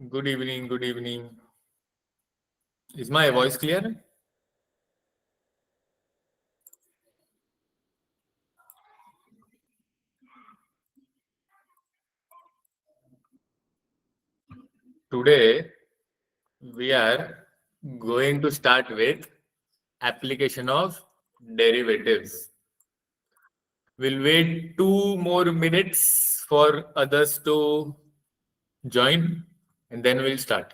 Good evening, good evening. Is my voice clear? Today we are going to start with application of derivatives. We'll wait 2 more minutes for others to join and then we'll start.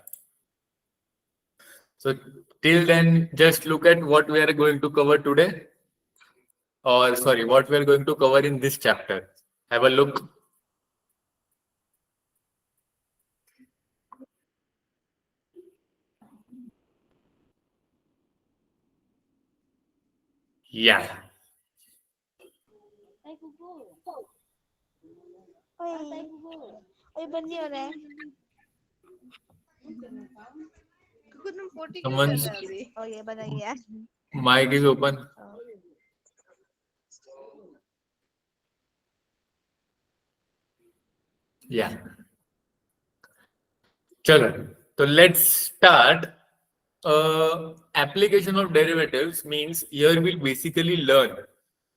So till then, just look at what we are going to cover today, or sorry, what we are going to cover in this chapter. Have a look. Yeah. Oi, baniyo na. Kukunong 40 ka Someone's na, oh, yeah, ba na yan? mic is open. Yeah. Chalo. So let's start. Application of derivatives means here we'll basically learn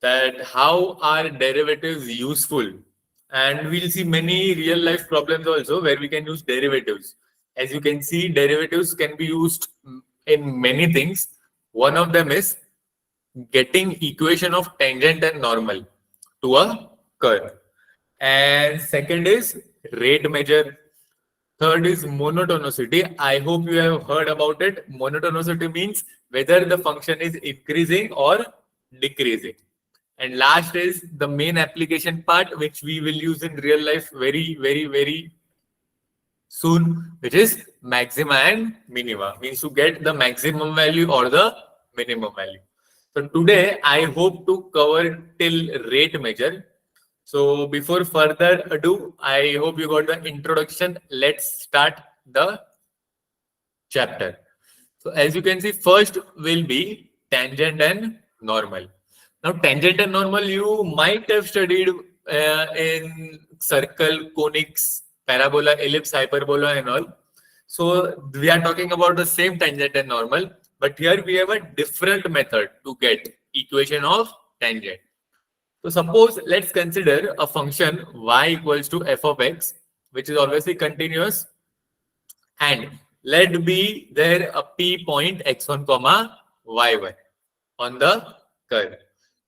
that how are derivatives useful, and we'll see many real life problems also where we can use derivatives. As you can see, derivatives can be used in many things. One of them is getting equation of tangent and normal to a curve, and second is rate measure. Third is monotonicity. I hope you have heard about it. Monotonicity means whether the function is increasing or decreasing. And last is the main application part, which we will use in real life very, very, very soon, which is maxima and minima. Means to get the maximum value or the minimum value. So today I hope to cover till rate measure. So before further ado, I hope you got the introduction. Let's start the chapter. So as you can see, first will be tangent and normal. Now tangent and normal you might have studied in circle, conics, parabola, ellipse, hyperbola and all. So we are talking about the same tangent and normal, but here we have a different method to get equation of tangent. So suppose let's consider a function y equals to f of x, which is obviously continuous, and let be there a p point x1 comma y1 on the curve.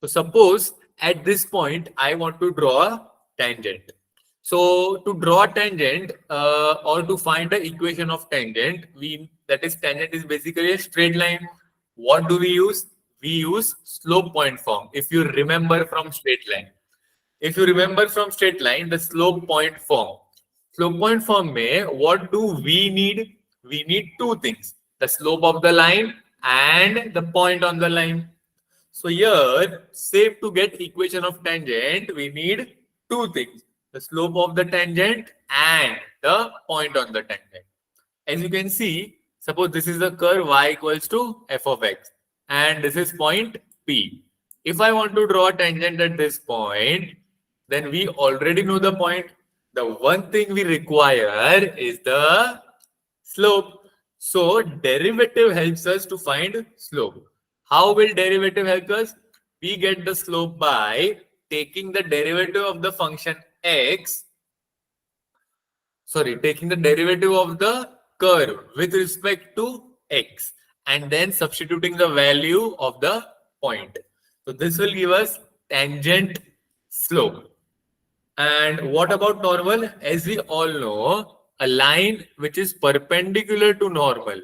So suppose at this point I want to draw a tangent. So to draw a tangent or to find the equation of tangent, that is tangent is basically a straight line. What do we use? We use slope point form. If you remember from straight line, the slope point form. Slope point form में what do we need? We need two things: the slope of the line and the point on the line. So here, say to get equation of tangent, we need two things: the slope of the tangent and the point on the tangent. As you can see, suppose this is the curve y equals to f of x, and this is point P. If I want to draw a tangent at this point, then we already know the point. The one thing we require is the slope. So derivative helps us to find slope. How will derivative help us? We get the slope by taking the derivative of the function x, taking the derivative of the curve with respect to x and then substituting the value of the point. So this will give us tangent slope. And what about normal? As we all know, a line which is perpendicular to normal.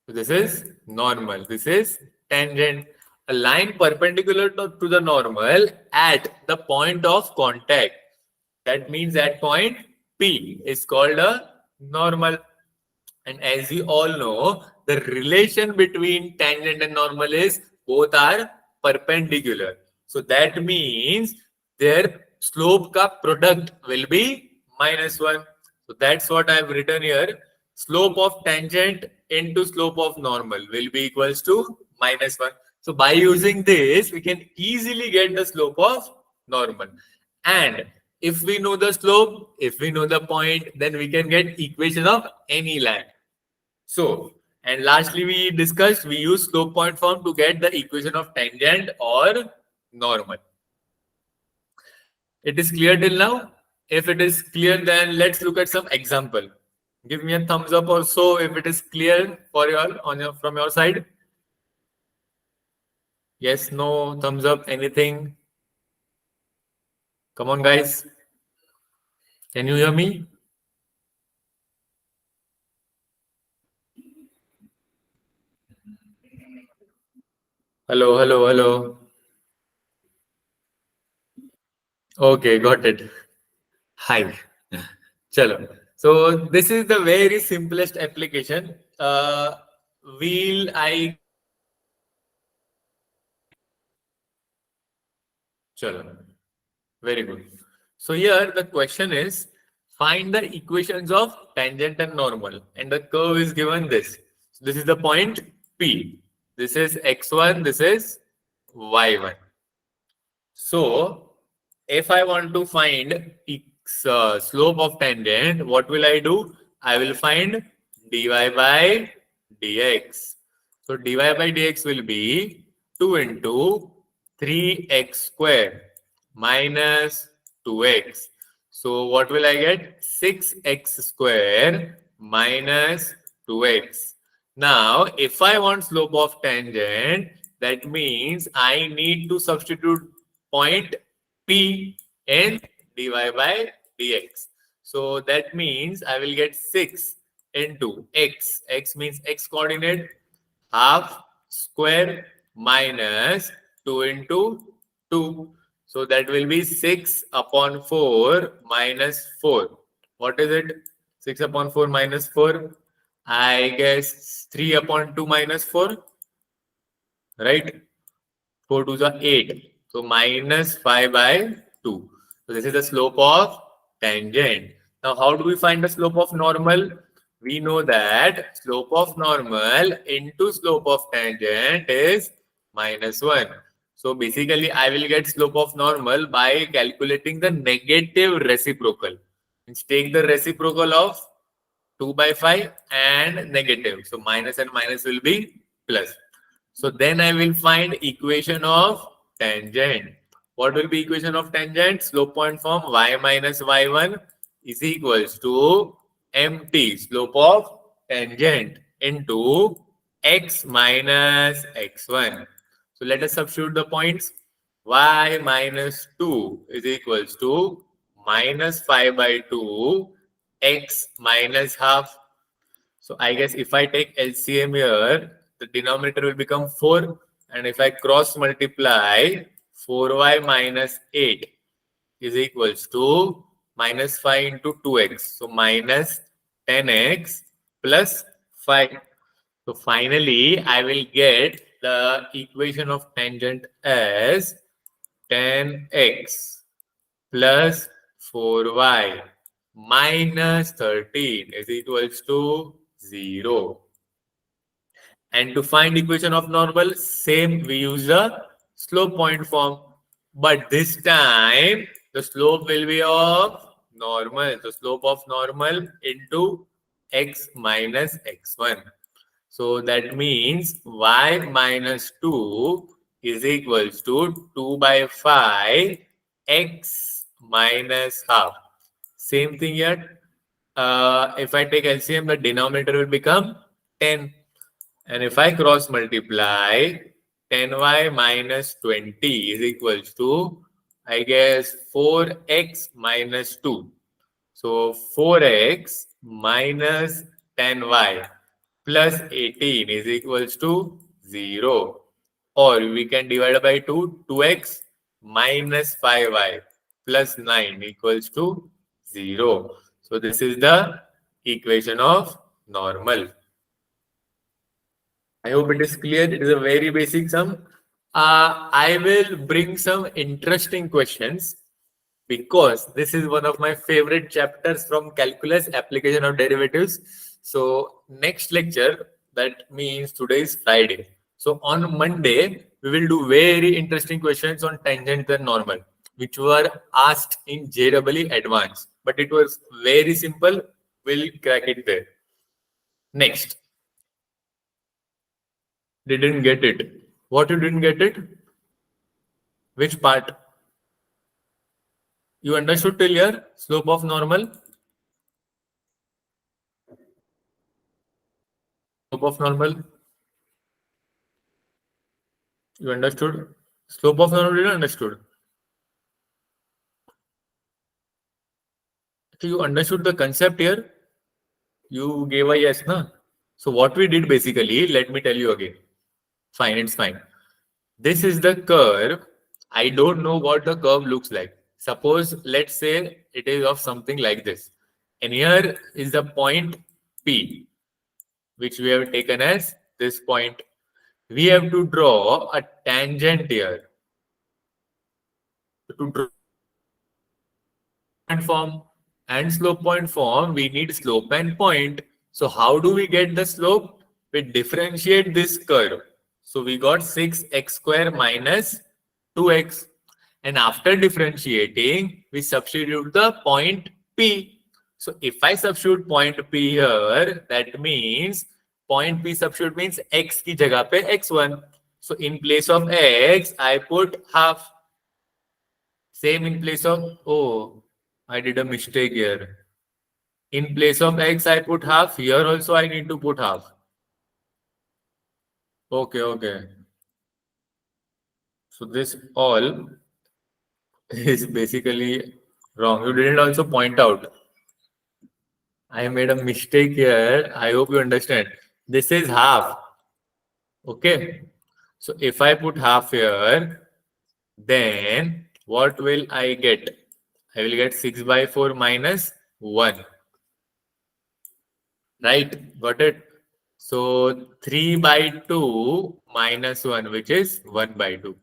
So this is normal. This is tangent. A line perpendicular to the normal at the point of contact. That means at point P is called a normal. And as we all know, the relation between tangent and normal is both are perpendicular. So that means their slope ka product will be -1. So that's what I've written here. Slope of tangent into slope of normal will be equals to -1. So by using this, we can easily get the slope of normal. And If we know the slope, if we know the point, then we can get equation of any line. So, and lastly, we discussed we use slope point form to get the equation of tangent or normal. It is clear till now? If it is clear, then let's look at some example. Give me a thumbs up or so if it is clear for you all on your from your side. Yes, no, thumbs up, anything. Come on, guys. Can you hear me? Hello, hello, hello. Okay, got it. Hi. Chalo. So this is the very simplest application. Will I Chalo. Very good. So here the question is find the equations of tangent and normal, and the curve is given this. So this is the point P. This is x1, this is y1. So if I want to find slope of tangent, what will I do? I will find dy by dx. So dy by dx will be 2 into 3x square minus 2x. So what will I get? 6x square minus 2x. Now, if I want slope of tangent, that means I need to substitute point P in dy by dx. So that means I will get 6 into x. X means x coordinate, half square minus 2 into 2. So that will be 6 upon 4 minus 4. What is it? 6 upon 4 minus 4. I guess 3 upon 2 minus 4. Right? 4 2s are 8. So minus 5 by 2. So this is the slope of tangent. Now how do we find the slope of normal? We know that slope of normal into slope of tangent is minus 1. So basically I will get slope of normal by calculating the negative reciprocal. Means take the reciprocal of 2 by 5 and negative. So minus and minus will be plus. So then I will find equation of tangent. What will be equation of tangent? Slope point form y minus y1 is equals to mt slope of tangent into x minus x1. So let us substitute the points. Y minus 2 is equals to minus 5 by 2 x minus half. So I guess if I take LCM here, the denominator will become 4. And if I cross multiply, 4y minus 8 is equals to minus 5 into 2x. So minus 10x plus 5. So finally, I will get the equation of tangent as 10x plus 4y minus 13 is equals to 0. And to find equation of normal, same we use the slope point form. But this time, the slope will be of normal. The slope of normal into x minus x1. So that means y minus 2 is equals to 2 by 5 x minus half. Same thing here. If I take LCM, the denominator will become 10. And if I cross multiply, 10y minus 20 is equals to, I guess, 4x minus 2. So 4x minus 10y plus 18 is equals to 0. Or we can divide by 2, 2x minus 5y plus 9 equals to 0. So this is the equation of normal. I hope it is clear. It is a very basic sum. I will bring some interesting questions because this is one of my favorite chapters from calculus, application of derivatives. So next lecture, that means today is Friday. So on Monday, we will do very interesting questions on tangent and normal. which were asked in JEE Advanced. But it was very simple. We'll crack it there. Next, didn't get it. What you didn't get it? Which part? You understood till here? Slope of normal? Slope of normal? You understood? Slope of normal, you understood. So you understood the concept here? You gave a yes, na? So what we did basically, let me tell you again. Fine, it's fine. This is the curve. I don't know what the curve looks like. Suppose, let's say it is of something like this. And here is the point P, which we have taken as this point. We have to draw a tangent here. To draw point form and slope point form, we need slope and point. So how do we get the slope? We differentiate this curve. So we got 6x square minus 2x. And after differentiating, we substitute the point P. So if I substitute point P here, that means point P substitute means x ki jagah pe x1. So in place of x, I put half. Same in place of, oh, I did a mistake here. In place of x, I put half. Here also, I need to put half. Okay, okay. So this all is basically wrong. You didn't also point out. I made a mistake here. I hope you understand. This is half. Okay. So if I put half here, then what will I get? I will get 6 by 4 minus 1. Right? Got it? So 3 by 2 minus 1, which is 1 by 2.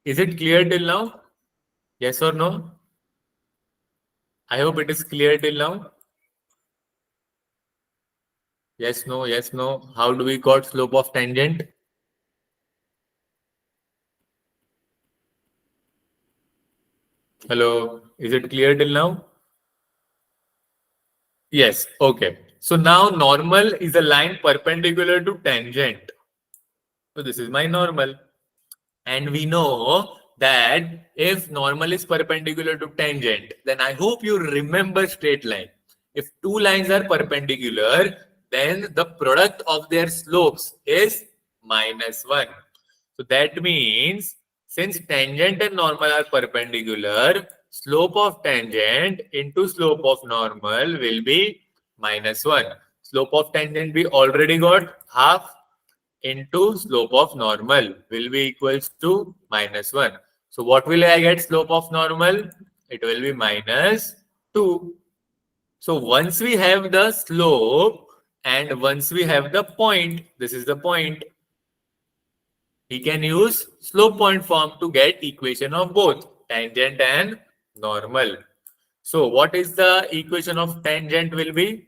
Is it clear till now? Yes or no? I hope it is clear till now. Yes, no, yes, no. How do we got slope of tangent? Hello, is it clear till now? Yes, okay. So now normal is a line perpendicular to tangent. So this is my normal. And we know that if normal is perpendicular to tangent, then I hope you remember straight line. If two lines are perpendicular, then the product of their slopes is -1. So that means since tangent and normal are perpendicular, slope of tangent into slope of normal will be -1. Slope of tangent we already got half into slope of normal will be equals to -1. So what will I get slope of normal? It will be -2. So once we have the slope and once we have the point, this is the point, we can use slope point form to get equation of both tangent and normal. So what is the equation of tangent will be?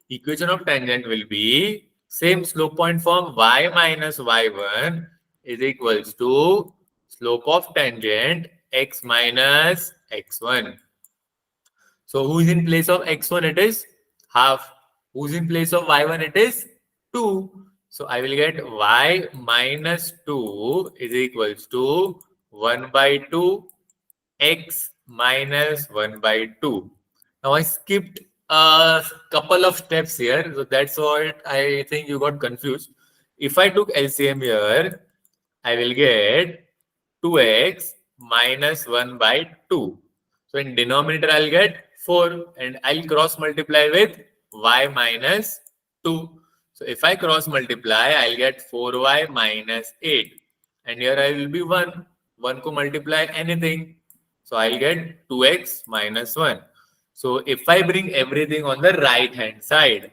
Equation of tangent will be same slope point form y minus y1 is equals to slope of tangent x minus x1. So who is in place of x1? It is half. Who's in place of y1? It is 2. So I will get y minus 2 is equals to 1 by 2 x minus 1 by 2. Now I skipped a couple of steps here. So that's what I think you got confused. If I took LCM here, I will get 2x minus 1 by 2. So in denominator, I'll get 4 and I'll cross multiply with y minus 2. So if I cross multiply, I'll get 4y minus 8. And here I will be 1. 1 ko multiply anything. So I'll get 2x minus 1. So if I bring everything on the right hand side,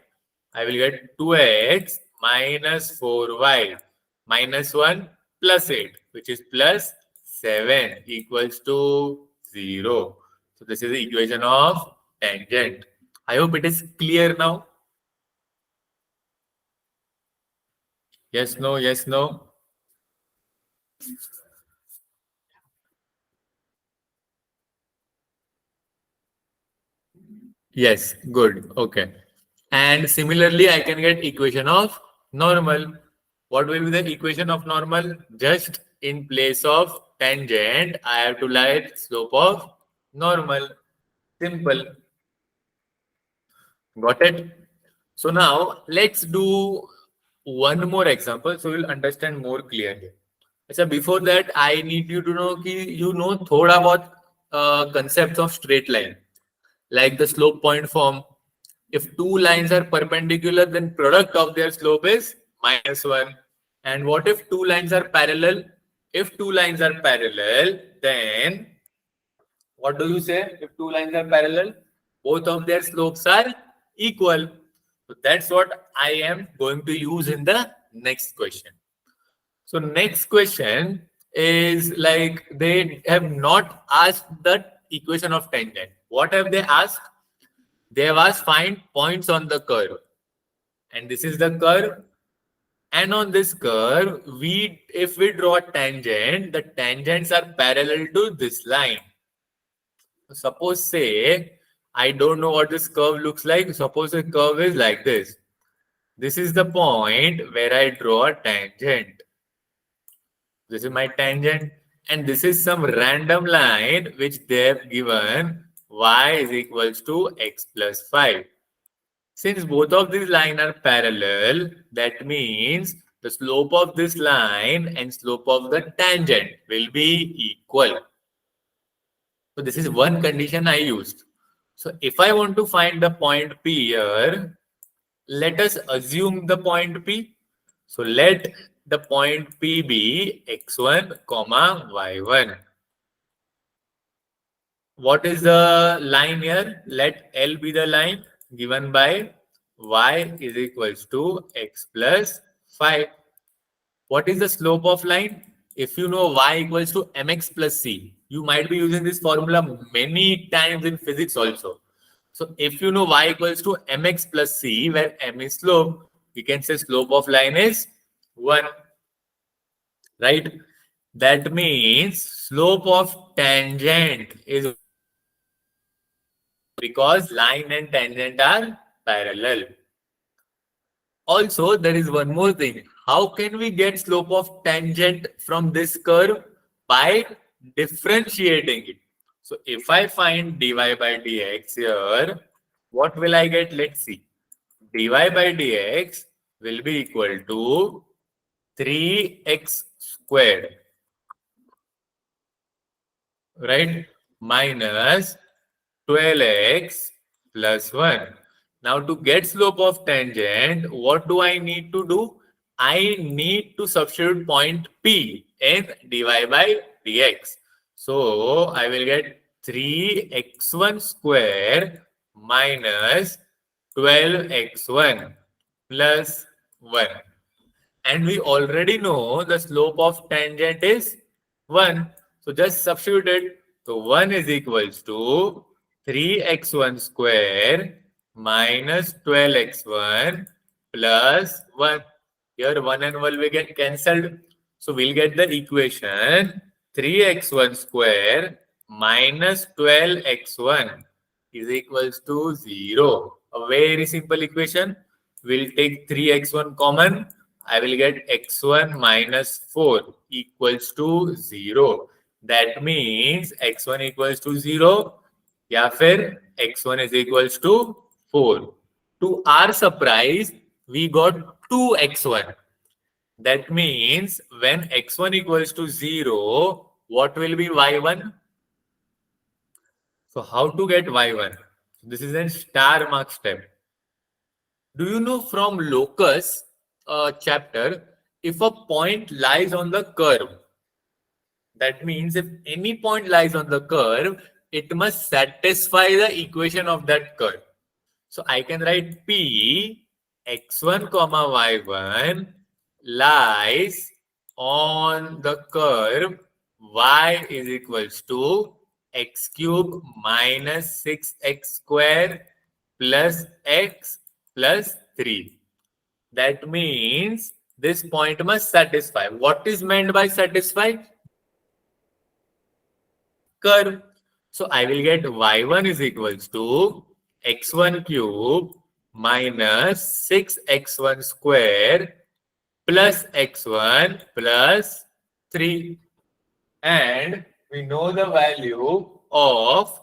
I will get 2x minus 4y minus 1 plus 8, which is plus 7 equals to 0. So this is the equation of tangent. I hope it is clear now. Yes, no, yes, no. Yes, good. Okay. And similarly, I can get equation of normal. What will be the equation of normal? Just in place of tangent, I have to write slope of normal. Simple. Got it? So now let's do one more example so you'll understand more clearly. So before that, I need you to know कि you know thoda about concepts of straight line, like the slope point form. If two lines are perpendicular, then product of their slope is -1. And what if two lines are parallel? If two lines are parallel, then what do you say? If two lines are parallel, both of their slopes are equal. So that's what I am going to use in the next question. So next question is like they have not asked the equation of tangent. What have they asked? They have asked find points on the curve. And this is the curve. And on this curve, if we draw a tangent, the tangents are parallel to this line. Suppose say, I don't know what this curve looks like. Suppose the curve is like this. This is the point where I draw a tangent. This is my tangent. And this is some random line which they have given y is equals to x plus 5. Since both of these lines are parallel, that means the slope of this line and slope of the tangent will be equal. So this is one condition I used. So if I want to find the point P here, let us assume the point P. So let the point P be x1, comma y1. What is the line here? Let L be the line given by y is equals to x plus 5. What is the slope of line? If you know y equals to mx plus c, you might be using this formula many times in physics also. So if you know y equals to mx plus c, where m is slope, we can say slope of line is 1, right? That means slope of tangent is because line and tangent are parallel. Also, there is one more thing. How can we get slope of tangent from this curve? By differentiating it. So if I find dy by dx here, what will I get? Let's see. Dy by dx will be equal to 3x squared, right? Minus 12x plus 1. Now to get slope of tangent, what do I need to do? I need to substitute point P in dy by dx. So I will get 3x1 square minus 12x1 plus 1. And we already know the slope of tangent is 1. So just substitute it. So 1 is equals to 3x1 square minus 12x1 plus 1. Here 1 and 1 will get cancelled. So we'll get the equation 3x1 square minus 12x1 is equals to 0. A very simple equation. We'll take 3x1 common. I will get x1 minus 4 equals to 0. That means x1 equals to 0 या फिर x1 is equals to 4. To our surprise, we got 2x1. That means when x1 equals to 0, what will be y1? So how to get y1? This is a star mark step. Do you know from locus chapter, if a point lies on the curve, that means if any point lies on the curve, it must satisfy the equation of that curve. So I can write P x1 comma y1 lies on the curve y is equals to x cube minus 6x square plus x plus 3. That means this point must satisfy. What is meant by satisfy? Curve. So I will get y1 is equals to x1 cube minus 6x1 square plus x1 plus 3. And we know the value of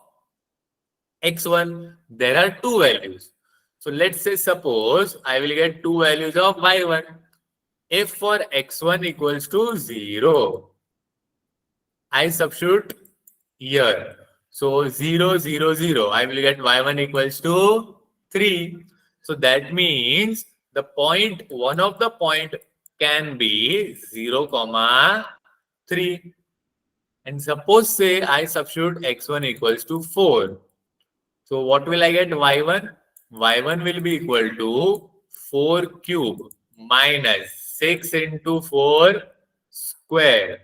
x1. There are two values. So let's say suppose I will get two values of y1. If for x1 equals to 0, I substitute here. So 0, 0, 0. I will get y1 equals to 3. So that means the point, one of the point can be 0, comma 3. And suppose say I substitute x1 equals to 4. So what will I get y1? Y1 will be equal to 4 cube minus 6 into 4 square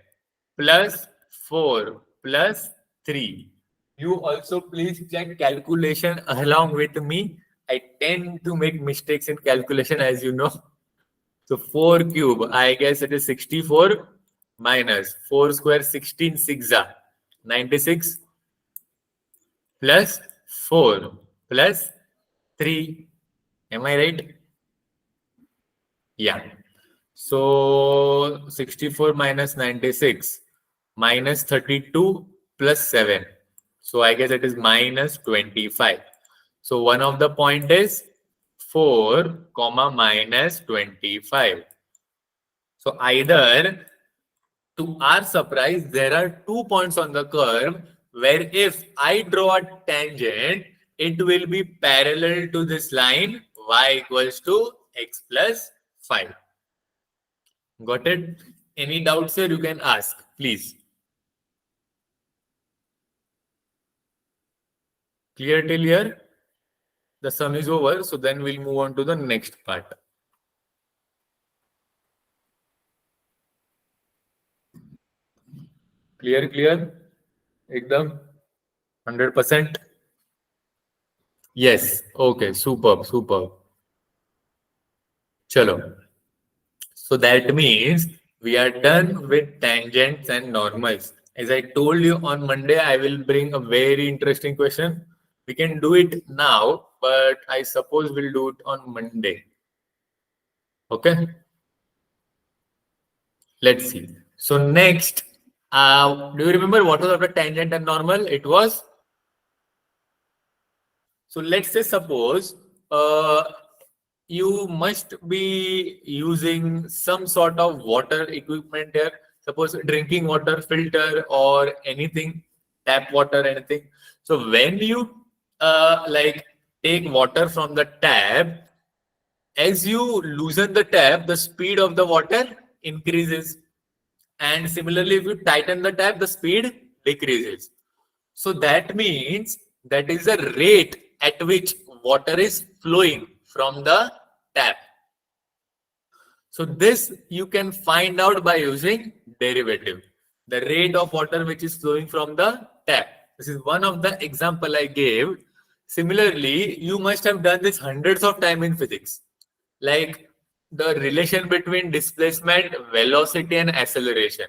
plus 4 plus 3. You also please check calculation along with me. I tend to make mistakes in calculation, as you know. So 4 cube, I guess it is 64 minus 4 square 16 6 96 plus 4 plus 3. Am I right? Yeah. So 64 minus 96 minus 32 plus 7. So I guess it is minus 25. So one of the point is 4 comma minus 25. So either, to our surprise, there are 2 points on the curve where if I draw a tangent, it will be parallel to this line y equals to x plus 5. Got it? Any doubts here you can ask, please. Clear till here? The sum is over, so then we'll move on to the next part. Clear, clear? Ekdam? 100%? Yes. Okay, superb, superb. Chalo. So that means we are done with tangents and normals. As I told you on Monday, I will bring a very interesting question. We can do it now, but I suppose we'll do it on Monday. Okay? Let's see. So next, do you remember what was after tangent and normal? It was, so let's say suppose you must be using some sort of water equipment here. Suppose drinking water filter or anything, tap water, anything. So when you like take water from the tap, as you loosen the tap, the speed of the water increases. And similarly, if you tighten the tap, the speed decreases. So that means that is the rate at which water is flowing from the tap. So this you can find out by using derivative. The rate of water which is flowing from the tap. This is one of the example I gave. Similarly, you must have done this hundreds of times in physics. Like the relation between displacement, velocity and acceleration.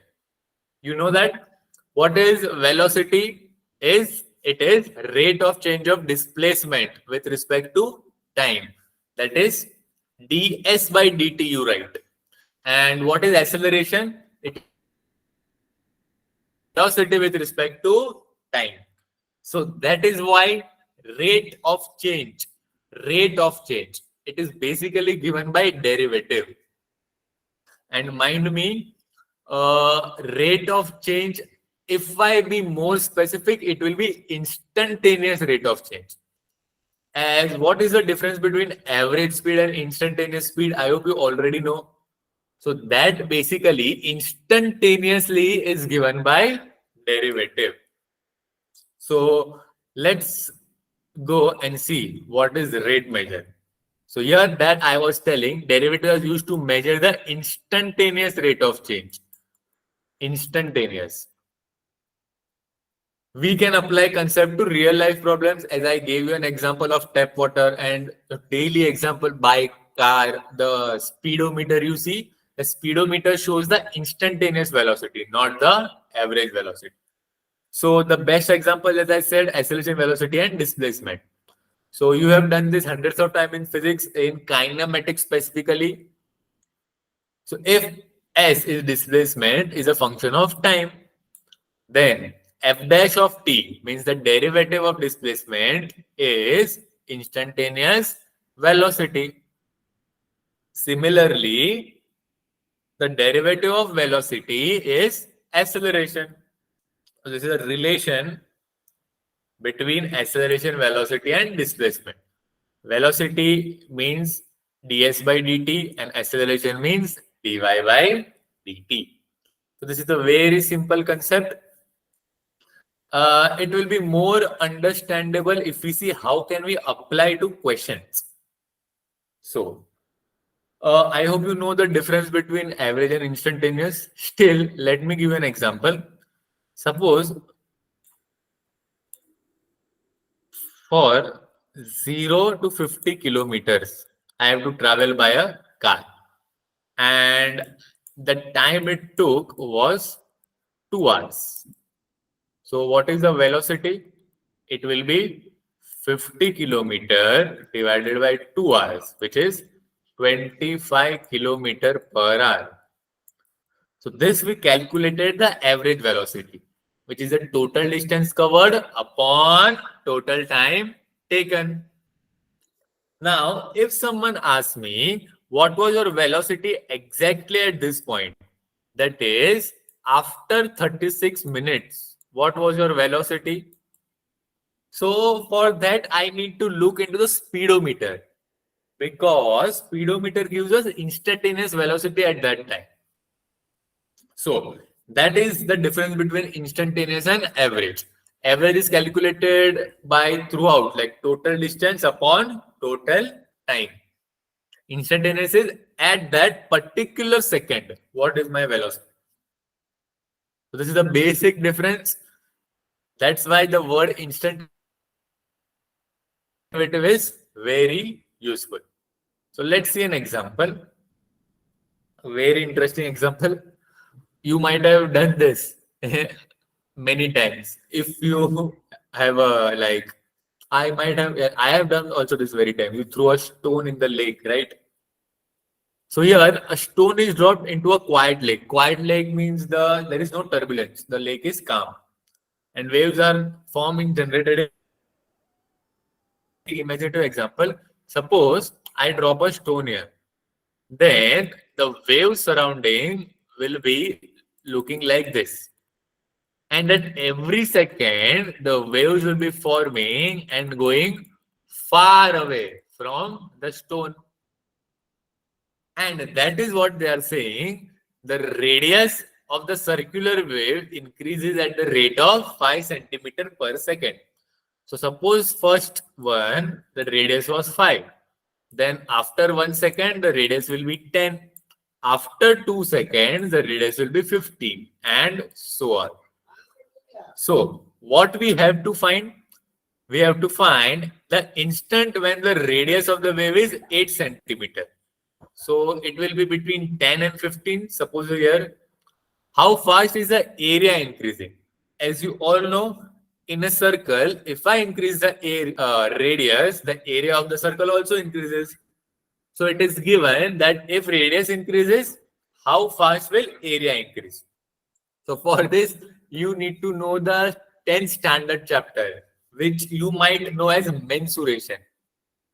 You know that? What is velocity? It is rate of change of displacement with respect to time. That is ds by dt, you write. And what is acceleration? It is velocity with respect to time. So that is why rate of change, it is basically given by derivative. And mind me, rate of change, if I be more specific, it will be instantaneous rate of change. As what is the difference between average speed and instantaneous speed? I hope you already know. So that basically instantaneously is given by derivative. So let's go and see what is rate measure. So here that I was telling, derivative is used to measure the instantaneous rate of change. Instantaneous. We can apply concept to real life problems, as I gave you an example of tap water and a daily example by car. The speedometer you see, the speedometer shows the instantaneous velocity, not the average velocity. So the best example, as I said, acceleration, velocity and displacement. So you have done this hundreds of times in physics, in kinematics specifically. So if s is displacement is a function of time, then f dash of t means the derivative of displacement is instantaneous velocity. Similarly, the derivative of velocity is acceleration. So this is a relation between acceleration, velocity, and displacement. Velocity means ds by dt, and acceleration means dy by dt. So this is a very simple concept. It will be more understandable if we see how can we apply to questions. So I hope you know the difference between average and instantaneous. Still, let me give you an example. Suppose for 0 to 50 kilometers, I have to travel by a car. And the time it took was 2 hours. So what is the velocity? It will be 50 kilometer divided by 2 hours, which is 25 kilometer per hour. So this we calculated the average velocity, which is the total distance covered upon total time taken. Now, if someone asks me, what was your velocity exactly at this point? That is, after 36 minutes, what was your velocity? So for that, I need to look into the speedometer, because speedometer gives us instantaneous velocity at that time. So that is the difference between instantaneous and average. Average is calculated by throughout, like total distance upon total time. Instantaneous is at that particular second. What is my velocity? So this is the basic difference. That's why the word instant derivative is very useful. So let's see an example. A very interesting example. You might have done this many times. If you have a like, I have done also this very time. You throw a stone in the lake, right? So here a stone is dropped into a quiet lake. Quiet lake means there is no turbulence. The lake is calm, and waves are forming generated. Imaginative example. Suppose I drop a stone here, then the wave surrounding will be looking like this. And at every second, the waves will be forming and going far away from the stone. And that is what they are saying. The radius of the circular wave increases at the rate of 5 centimeter per second. So suppose first one, the radius was 5. Then after 1 second, the radius will be 10. After 2 seconds, the radius will be 15, and so on. So what we have to find? We have to find the instant when the radius of the wave is 8 centimeter. So it will be between 10 and 15. Suppose here, how fast is the area increasing? As you all know, in a circle, if I increase the radius, the area of the circle also increases. So it is given that if radius increases, how fast will area increase? So for this, you need to know the 10th standard chapter, which you might know as mensuration.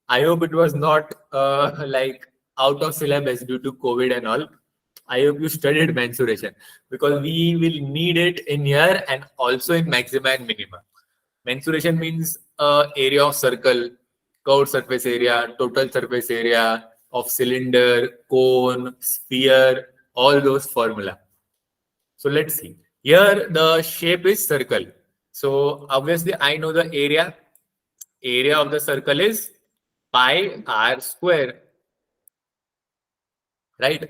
I hope it was not like out of syllabus due to COVID and all. I hope you studied mensuration, because we will need it in here and also in maxima and minima. Mensuration means area of circle, curved surface area, total surface area of cylinder, cone, sphere, all those formula. So let's see. Here the shape is circle. So obviously I know the area. Area of the circle is pi r square. Right?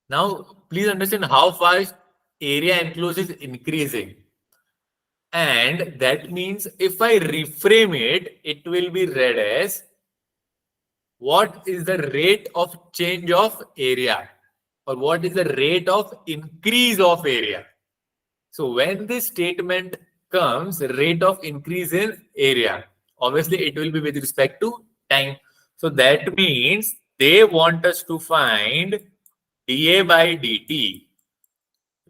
Now please understand how fast area enclosed is increasing. And that means if I reframe it, it will be read as what is the rate of change of area, or what is the rate of increase of area. So when this statement comes, rate of increase in area, Obviously, it will be with respect to time. So that means they want us to find dA by dt,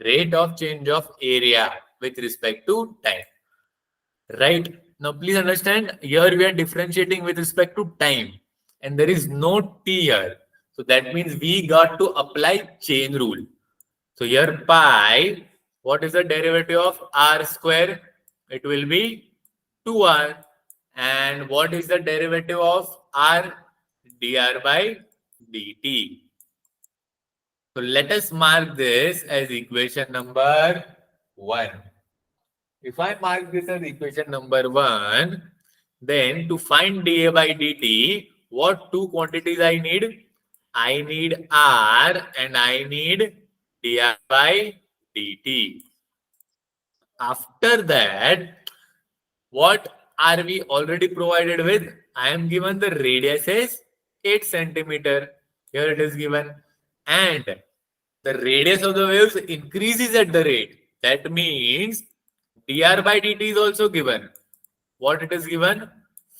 rate of change of area with respect to time. Right. Now, please understand here we are differentiating with respect to time and there is no t here. So that means we got to apply chain rule. So here pi, what is the derivative of r square? It will be 2r. And what is the derivative of r? dr by dt. So let us mark this as equation number 1. If I mark this as equation number 1, then to find dA by dt, what two quantities I need? I need R and I need dr by dt. After that, what are we already provided with? I am given the radius is 8 centimeter. Here it is given. And the radius of the waves increases at the rate. That means dr by dt is also given. What it is given?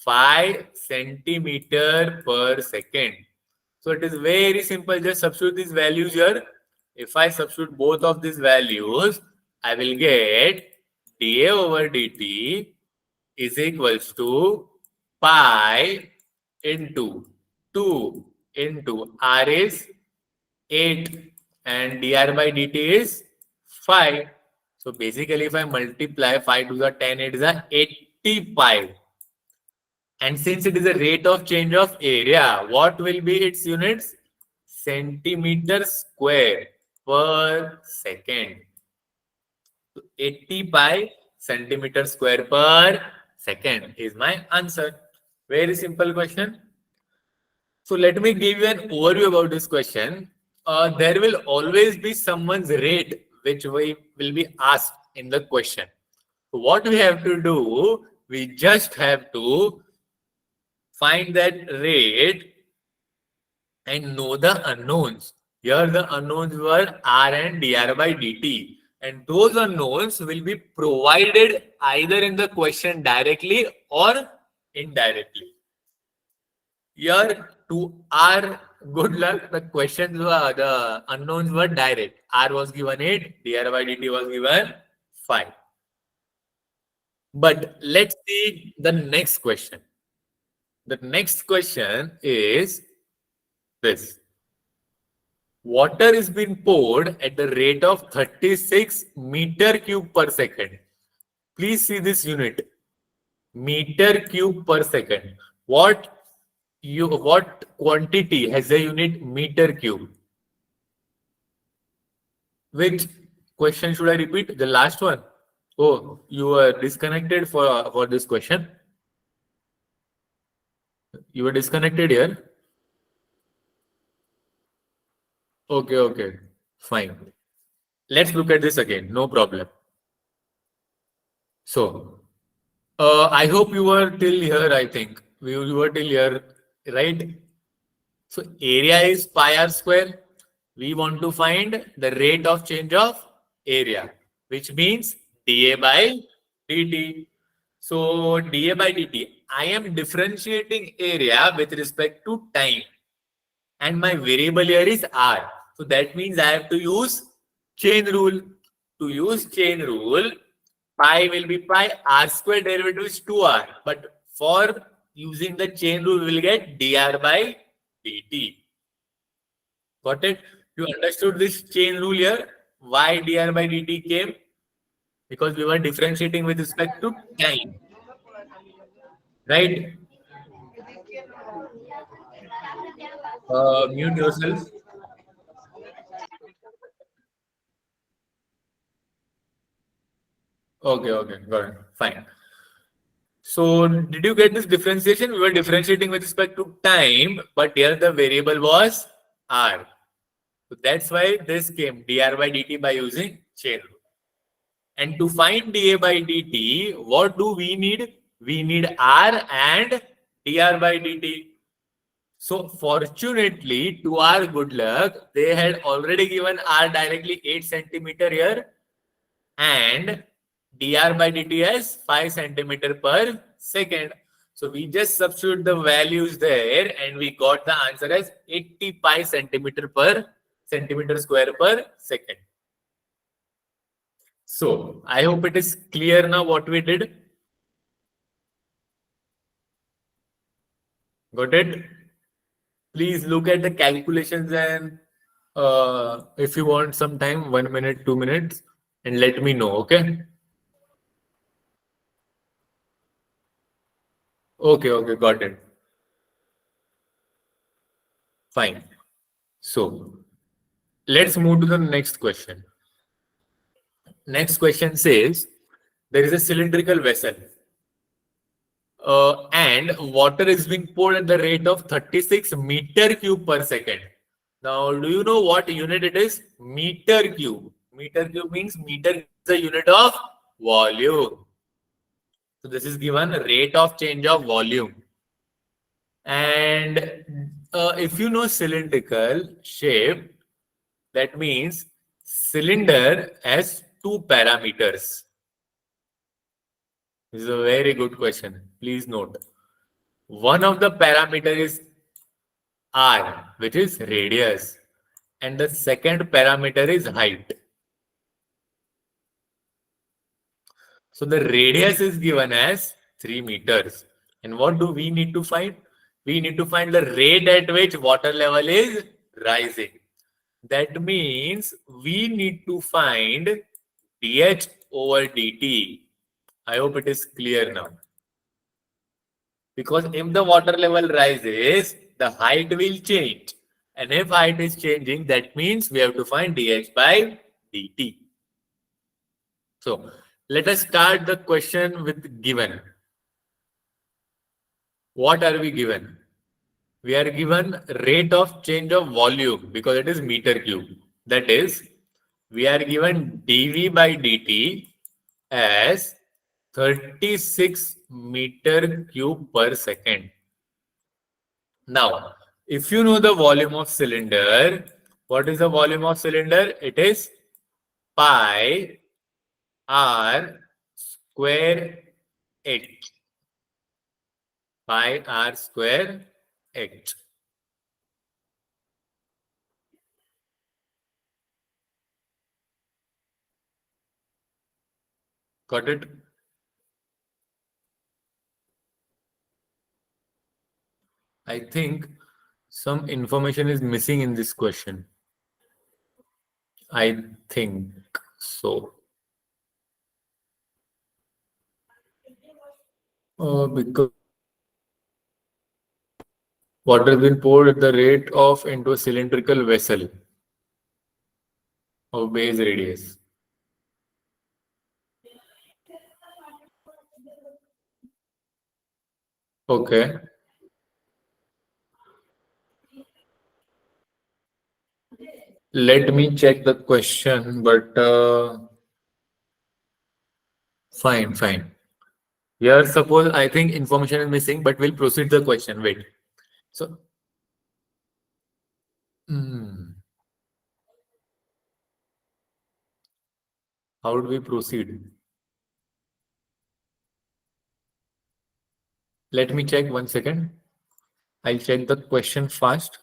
5 centimeter per second. So it is very simple. Just substitute these values here. If I substitute both of these values, I will get dA over dt is equals to pi into 2 into r is 8 and dr by dt is 5. So basically if I multiply 5 to the 10, it is a 80 pi. And since it is a rate of change of area, what will be its units? Centimeter square per second. So 80 pi centimeter square per second is my answer. Very simple question. So let me give you an overview about this question. There will always be someone's rate which we will be asked in the question. So what we have to do, we just have to find that rate and know the unknowns. Here the unknowns were R and dr by dt. And those unknowns will be provided either in the question directly or indirectly. Here to R, good luck, the questions were, the unknowns were direct. R was given 8, dr by dt was given 5. But let's see the next question. The next question is this. Water is being poured at the rate of 36 meter cube per second. Please see this unit. Meter cube per second. What quantity has the unit meter cube? Which question should I repeat? The last one. Oh, you were disconnected for this question. You were disconnected here. Okay, fine. Let's look at this again. No problem. So, I hope you were till here. I think you were till here, right? So area is pi r square. We want to find the rate of change of area, which means dA by dt. So dA by dt, I am differentiating area with respect to time. And my variable here is r. So that means I have to use chain rule. To use chain rule, pi will be pi, r square derivative is 2r. But for using the chain rule, we will get dr by dt. Got it? You understood this chain rule here? Why dr by dt came? Because we were differentiating with respect to time. Right? Mute yourself. Okay, got it. Fine. So, did you get this differentiation? We were differentiating with respect to time, but here the variable was r. So that's why this came dr by dt by using chain rule. And to find dA by dt, what do we need? We need r and dr by dt. So fortunately, to our good luck, they had already given r directly 8 centimeter here and dr by dt as 5 centimeter per second. So we just substitute the values there and we got the answer as 80 pi centimeter square per second. So I hope it is clear now what we did. Got it? Please look at the calculations and if you want some time, 1 minute, 2 minutes, and let me know, okay? Okay, got it. Fine. So let's move to the next question. Next question says there is a cylindrical vessel and water is being poured at the rate of 36 meter cube per second. Now, do you know what unit it is? Meter cube. Meter cube means meter is the unit of volume. So this is given rate of change of volume. And if you know cylindrical shape, that means cylinder has two parameters. This is a very good question. Please note. One of the parameter is R, which is radius, and the second parameter is height. So the radius is given as 3 meters. And what do we need to find? We need to find the rate at which water level is rising. That means we need to find dH over dt. I hope it is clear now. Because if the water level rises, the height will change. And if height is changing, that means we have to find dH by dt. So let us start the question with given. What are we given? We are given rate of change of volume because it is meter cube. That is, we are given dV by dt as 36 meter cube per second. Now, if you know the volume of cylinder, what is the volume of cylinder? It is pi r square h. Pi r square h. Got it? I think some information is missing in this question. I think so. Because water has been poured at the rate of into a cylindrical vessel of base radius. Okay. Let me check the question, but fine. Here, suppose I think information is missing, but we'll proceed the question. Wait. So, how do we proceed? Let me check 1 second. I'll check the question fast.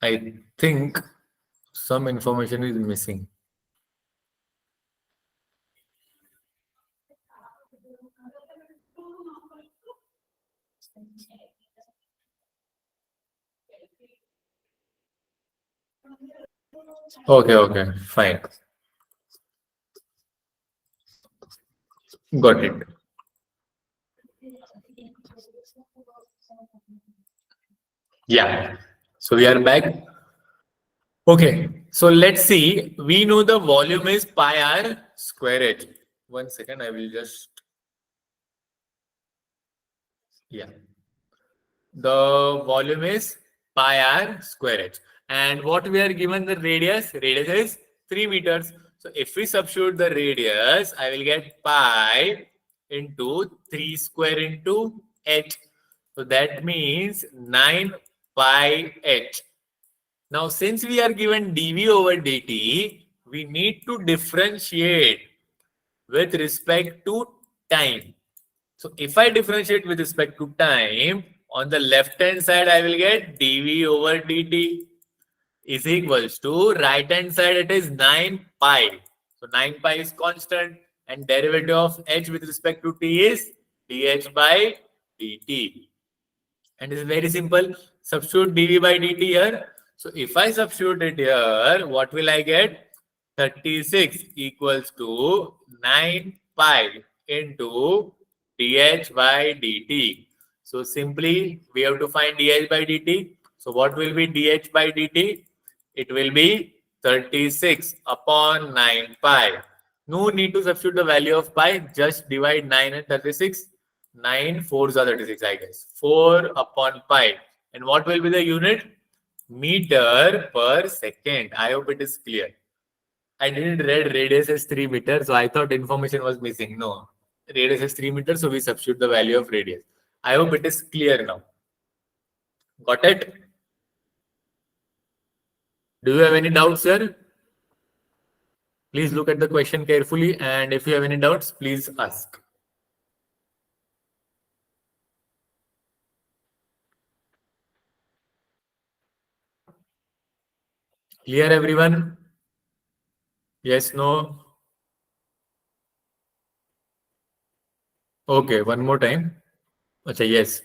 I think some information is missing. Okay, fine. Got it. Yeah. So we are back. Okay. So let's see. We know the volume is pi r square h. 1 second. I will just. Yeah. The volume is pi r square h. And what we are given the radius? Radius is 3 meters. So if we substitute the radius, I will get pi into 3 square into h. So that means 9 pi h. Now, since we are given dV over dt, we need to differentiate with respect to time. So if I differentiate with respect to time, on the left hand side, I will get dv over dt is equals to right hand side, it is 9 pi. So 9 pi is constant and derivative of h with respect to t is dh by dt. And it's very simple. Substitute dv by dt here. So if I substitute it here, what will I get? 36 equals to 9 pi into dh by dt. So simply we have to find dh by dt. So what will be dh by dt? It will be 36 upon 9 pi. No need to substitute the value of pi. Just divide 9 and 36. 9 fours are 36, I guess. 4 upon pi. And what will be the unit? Meter per second. I hope it is clear. I didn't read radius as 3 meters, so I thought information was missing. No. Radius is 3 meters, so we substitute the value of radius. I hope it is clear now. Got it? Do you have any doubts, sir? Please look at the question carefully, and if you have any doubts, please ask. Clear, everyone? Yes, no? Okay, one more time. Okay, yes.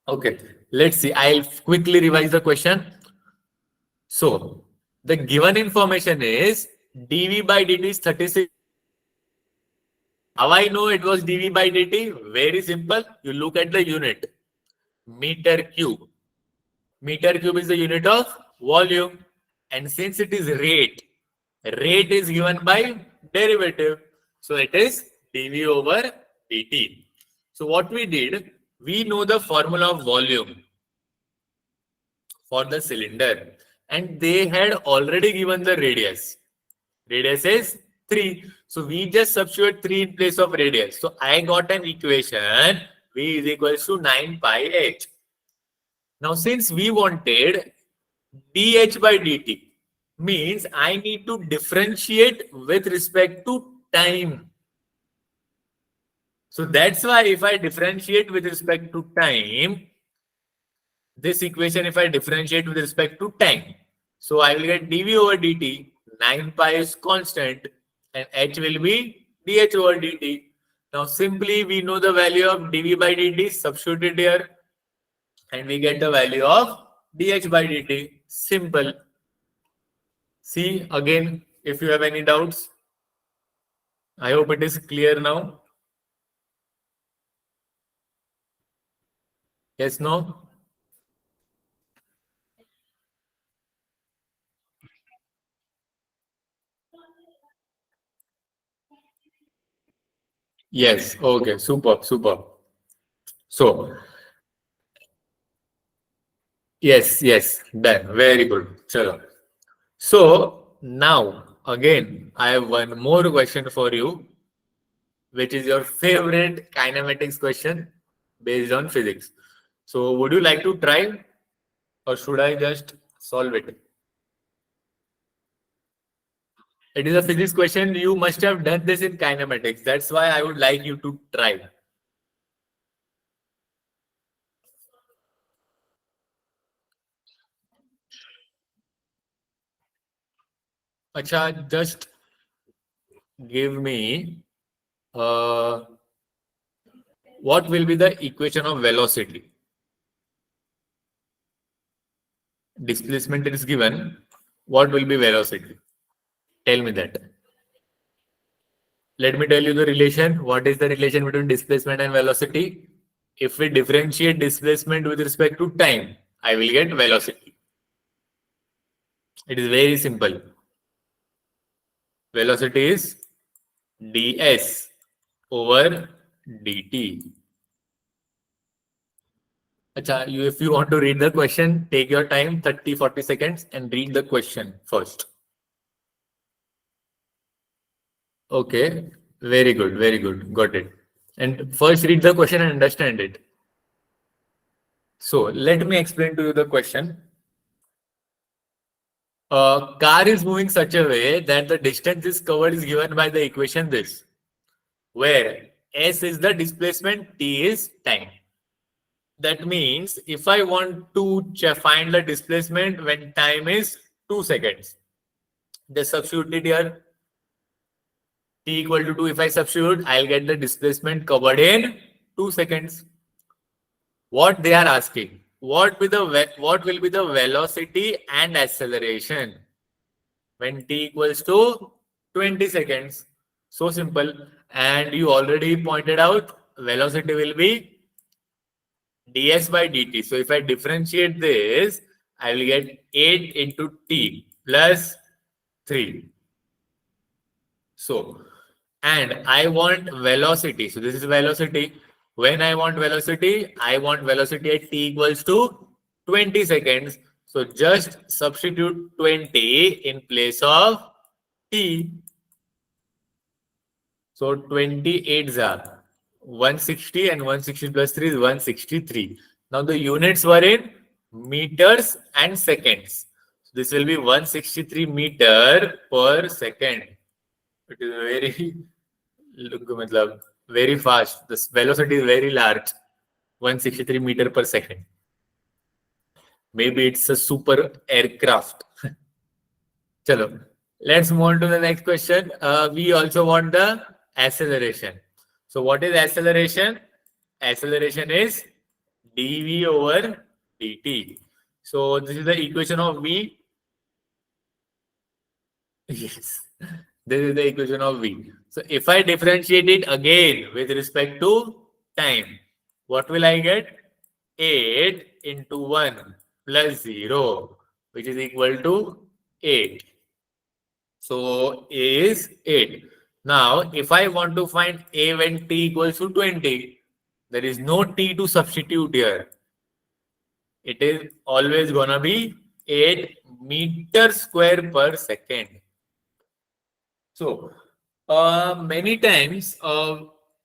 Okay, let's see. I'll quickly revise the question. So, the given information is dv by dt is 36. How I know it was dv by dt? Very simple. You look at the unit. Meter cube. Meter cube is the unit of volume. And since it is rate is given by derivative. So it is dv over dt. So what we did, we know the formula of volume for the cylinder. And they had already given the radius. Radius is 3. So we just substitute 3 in place of radius. So I got an equation v is equals to 9 pi h. Now since we wanted dh by dt, means I need to differentiate with respect to time. So that's why if I differentiate with respect to time, this equation if I differentiate with respect to time, so I will get dv over dt, 9 pi is constant and h will be dh over dt. Now simply we know the value of dv by dt, substitute it here and we get the value of dh by dt. Simple. See again if you have any doubts. I hope it is clear now. Yes, no? Yes. Okay. Super. Super. So, yes. Yes. Done. Very good. Chalo. So, now, again, I have one more question for you, which is your favorite kinematics question based on physics. So, would you like to try or should I just solve it? It is a physics question. You must have done this in kinematics. That's why I would like you to try. Acha, just give me what will be the equation of velocity? Displacement is given. What will be velocity? Tell me that. Let me tell you the relation. What is the relation between displacement and velocity? If we differentiate displacement with respect to time, I will get velocity. It is very simple. Velocity is ds over dt. Acha, if you want to read the question, take your time, 30-40 seconds and read the question first. Okay, very good, very good. Got it. And first read the question and understand it. So let me explain to you the question. A car is moving such a way that the distance is covered is given by the equation this, where S is the displacement, T is time. That means if I want to find the displacement when time is 2 seconds, just substitute it here. T equal to 2. If I substitute, I'll get the displacement covered in 2 seconds. What they are asking, what will be the velocity and acceleration when t equals to 20 seconds? So simple. And you already pointed out velocity will be ds by dt. So if I differentiate this, I will get 8 into t plus 3. So, and I want velocity. So this is velocity. When I want velocity at t equals to 20 seconds. So just substitute 20 in place of t. So 28s are 160 and 160 plus 3 is 163. Now the units were in meters and seconds. So this will be 163 meter per second. It is very look matlab, very fast. The velocity is very large. 163 meter per second. Maybe it's a super aircraft. Chalo. Let's move on to the next question. We also want the acceleration. So what is acceleration? Acceleration is dv over dt. So this is the equation of v. Yes, this is the equation of v. So if I differentiate it again with respect to time, what will I get? 8 into 1 plus 0, which is equal to 8. So A is 8. Now, if I want to find A when t equals to 20, there is no t to substitute here. It is always gonna be 8 meters square per second. So, many times,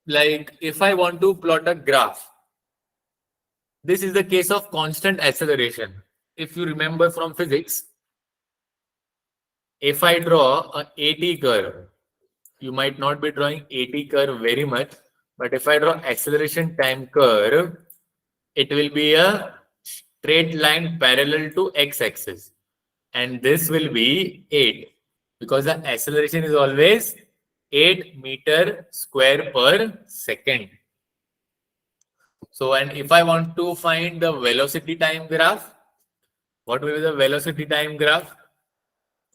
like if I want to plot a graph, this is the case of constant acceleration. If you remember from physics, if I draw a AT curve, you might not be drawing AT curve very much, but if I draw acceleration time curve, it will be a straight line parallel to x-axis. And this will be 8 because the acceleration is always 8 meter square per second. So, and if I want to find the velocity time graph, what will be the velocity time graph?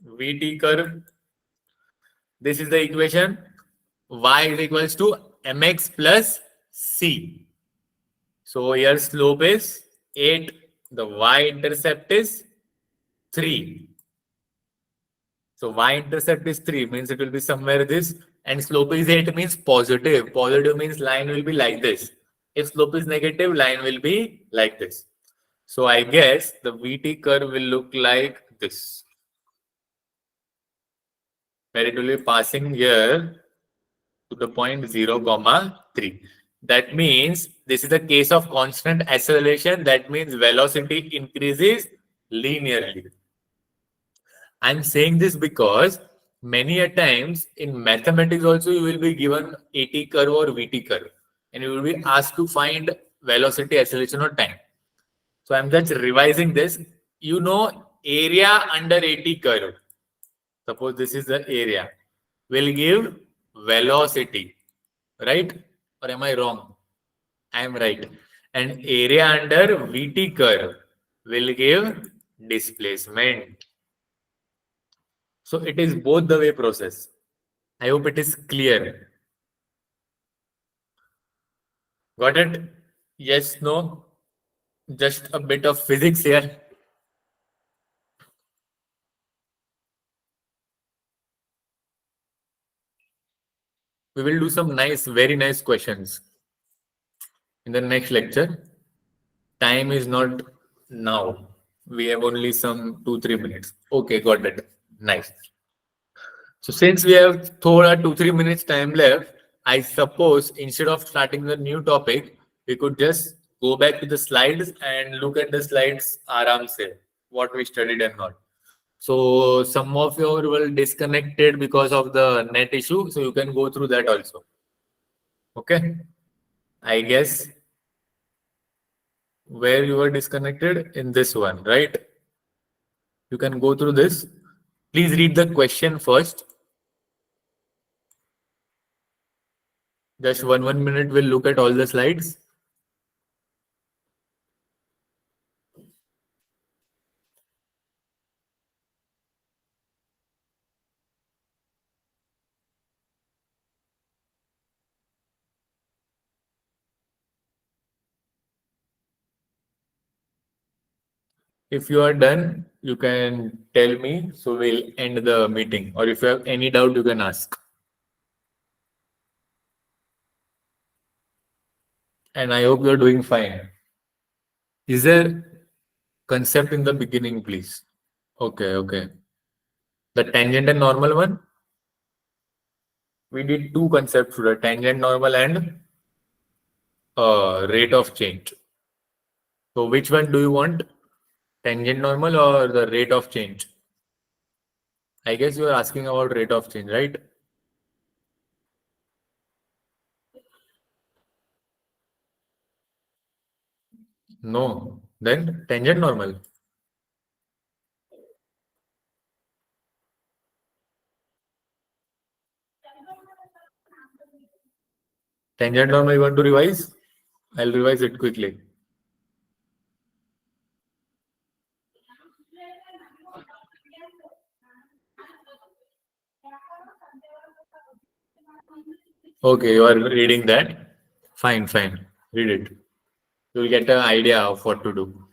Vt curve. This is the equation. Y is equals to mx plus c. So here slope is 8. The y-intercept is 3. So y-intercept is 3 means it will be somewhere this, and slope is 8 means positive. Positive means line will be like this. If slope is negative, line will be like this. So I guess the Vt curve will look like this, where it will be passing here to the point 0, 3. That means this is the case of constant acceleration. That means velocity increases linearly. I'm saying this because many a times in mathematics also you will be given AT curve or VT curve, and you will be asked to find velocity, acceleration, or time. So I'm just revising this. You know, area under AT curve. Suppose this is the area. Will give velocity, right? Or am I wrong? I am right. And area under VT curve will give displacement. So it is both the way process. I hope it is clear. Got it? Yes, no? Just a bit of physics here. We will do some nice, very nice questions in the next lecture. Time is not now. We have only some 2-3 minutes. Okay, got it. Nice. So since we have 2-3 minutes time left, I suppose instead of starting the new topic, we could just go back to the slides and look at the slides aram se, what we studied and not. So some of you will disconnected because of the net issue, so you can go through that also. Okay. I guess where you were disconnected in this one, right? You can go through this. Please read the question first. Just one minute. We'll look at all the slides. If you are done, you can tell me. So we'll end the meeting. Or if you have any doubt, you can ask. And I hope you're doing fine. Is there concept in the beginning, please? Okay, okay. The tangent and normal one? We did two concepts today, tangent normal and rate of change. So which one do you want? Tangent normal or the rate of change? I guess you are asking about rate of change, right? No. Then tangent normal. Tangent normal you want to revise? I'll revise it quickly. Okay, you are reading that. Fine, fine. Read it. You'll get an idea of what to do.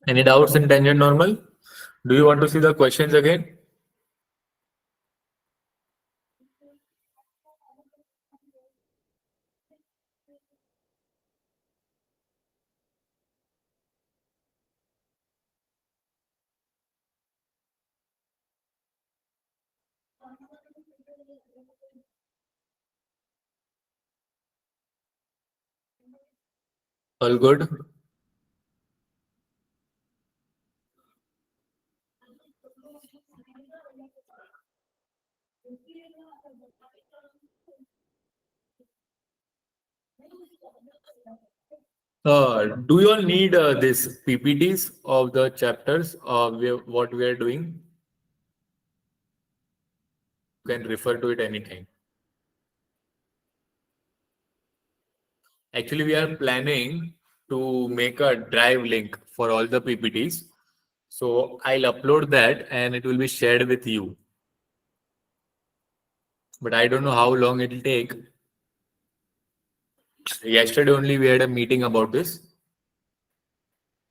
Any doubts in tangent normal? Do you want to see the questions again? All good? Do you all need this PPTs of the chapters of what we are doing? You can refer to it anytime. Actually, we are planning to make a drive link for all the PPTs. So I'll upload that and it will be shared with you. But I don't know how long it will take. Yesterday only we had a meeting about this.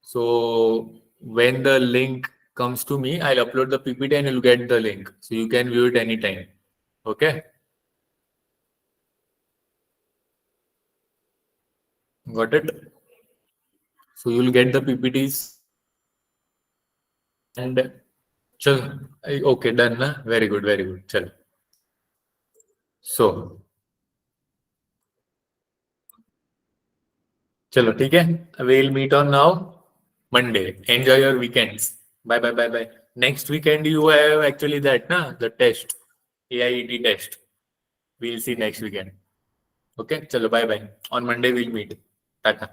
So when the link comes to me, I'll upload the PPT and you'll get the link. So you can view it anytime. Okay? Got it? So you'll get the PPTs and chal, okay, done na? Very good, very good. Chal. So चलो ठीक है we'll meet on now Monday. Enjoy your weekends. Bye bye bye bye. Next weekend you have actually that na the test AIET test. We'll see next weekend. Okay, chalo bye bye. On Monday we'll meet. Tata.